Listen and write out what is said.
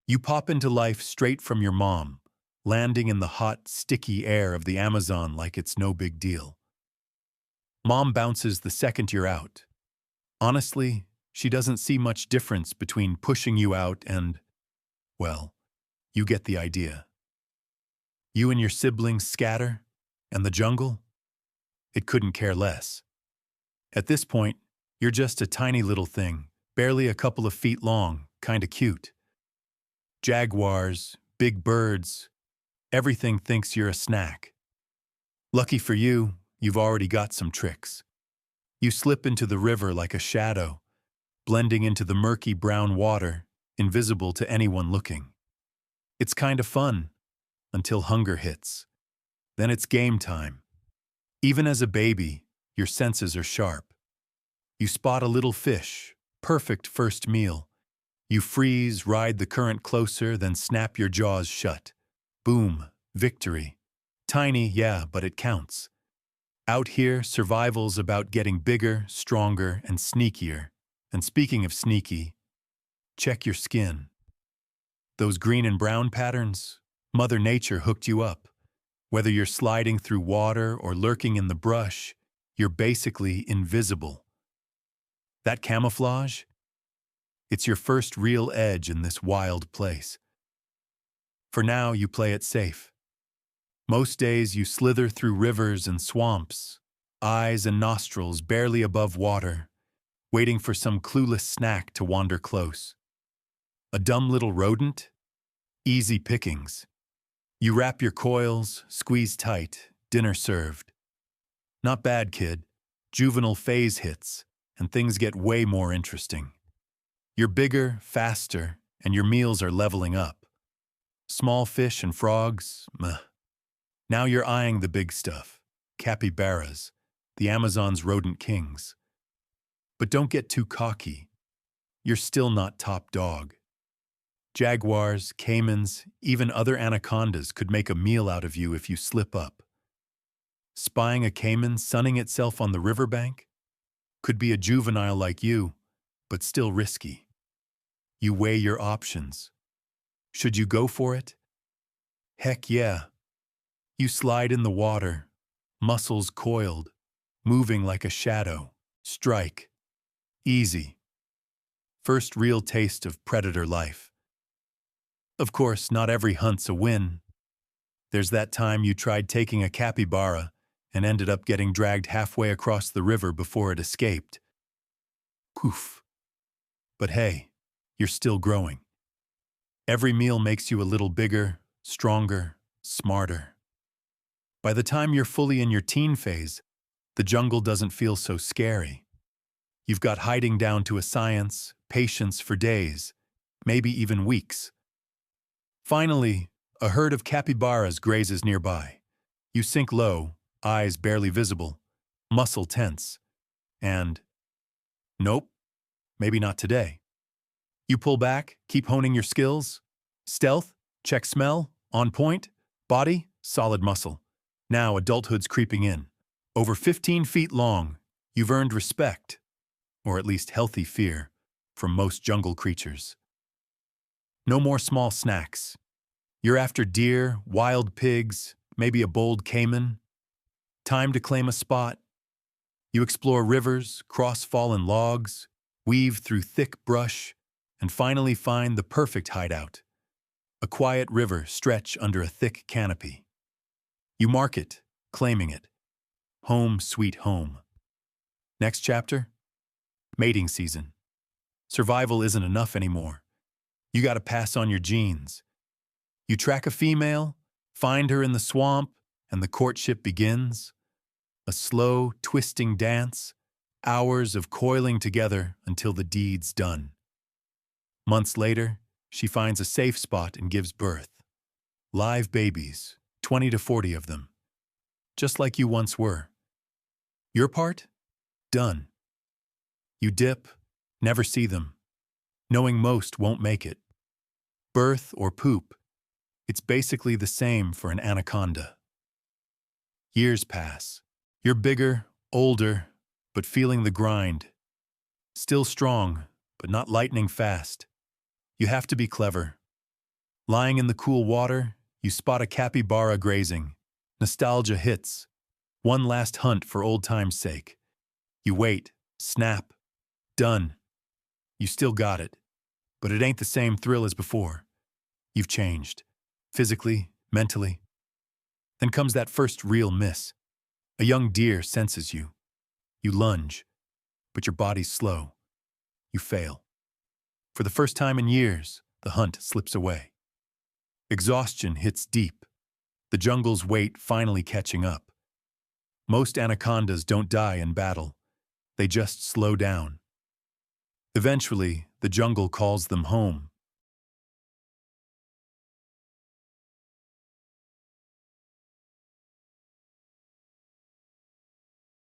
You pop into life straight from your mom, landing in the hot, sticky air of the Amazon like it's no big deal. Mom bounces the second you're out. Honestly, she doesn't see much difference between pushing you out and, well, you get the idea. You and your siblings scatter, and the jungle? It couldn't care less. At this point, you're just a tiny little thing, barely a couple of feet long, kinda cute. Jaguars, big birds, everything thinks you're a snack. Lucky for you, you've already got some tricks. You slip into the river like a shadow, blending into the murky brown water, invisible to anyone looking. It's kinda fun, until hunger hits. Then it's game time. Even as a baby, your senses are sharp. You spot a little fish, perfect first meal. You freeze, ride the current closer, then snap your jaws shut. Boom, victory. Tiny, yeah, but it counts. Out here, survival's about getting bigger, stronger, and sneakier. And speaking of sneaky, check your skin. Those green and brown patterns, Mother Nature hooked you up. Whether you're sliding through water or lurking in the brush, you're basically invisible. That camouflage? It's your first real edge in this wild place. For now, you play it safe. Most days you slither through rivers and swamps, eyes and nostrils barely above water, waiting for some clueless snack to wander close. A dumb little rodent? Easy pickings. You wrap your coils, squeeze tight, dinner served. Not bad, kid. Juvenile phase hits, and things get way more interesting. You're bigger, faster, and your meals are leveling up. Small fish and frogs, meh. Now you're eyeing the big stuff, capybaras, the Amazon's rodent kings. But don't get too cocky. You're still not top dog. Jaguars, caimans, even other anacondas could make a meal out of you if you slip up. Spying a caiman sunning itself on the riverbank? Could be a juvenile like you, but still risky. You weigh your options. Should you go for it? Heck yeah. You slide in the water, muscles coiled, moving like a shadow. Strike. Easy. First real taste of predator life. Of course, not every hunt's a win. There's that time you tried taking a capybara and ended up getting dragged halfway across the river before it escaped. Poof. But hey, you're still growing. Every meal makes you a little bigger, stronger, smarter. By the time you're fully in your teen phase, the jungle doesn't feel so scary. You've got hiding down to a science, patience for days, maybe even weeks. Finally, a herd of capybaras grazes nearby. You sink low, eyes barely visible, muscle tense, and nope, maybe not today. You pull back, keep honing your skills. Stealth, check smell, on point, body, solid muscle. Now adulthood's creeping in. Over 15 feet long, you've earned respect, or at least healthy fear, from most jungle creatures. No more small snacks. You're after deer, wild pigs, maybe a bold caiman. Time to claim a spot. You explore rivers, cross fallen logs, weave through thick brush, and finally find the perfect hideout. A quiet river stretch under a thick canopy. You mark it, claiming it. Home sweet home. Next chapter? Mating season. Survival isn't enough anymore. You gotta pass on your genes. You track a female, find her in the swamp, and the courtship begins. A slow, twisting dance, hours of coiling together until the deed's done. Months later, she finds a safe spot and gives birth. Live babies, 20 to 40 of them. Just like you once were. Your part? Done. You dip, never see them, knowing most won't make it. Birth or poop, it's basically the same for an anaconda. Years pass. You're bigger, older, but feeling the grind. Still strong, but not lightning fast. You have to be clever. Lying in the cool water, you spot a capybara grazing. Nostalgia hits. One last hunt for old time's sake. You wait, snap, done. You still got it. But it ain't the same thrill as before. You've changed. Physically, mentally. Then comes that first real miss. A young deer senses you. You lunge, but your body's slow. You fail. For the first time in years, the hunt slips away. Exhaustion hits deep, the jungle's weight finally catching up. Most anacondas don't die in battle. They just slow down. Eventually, the jungle calls them home,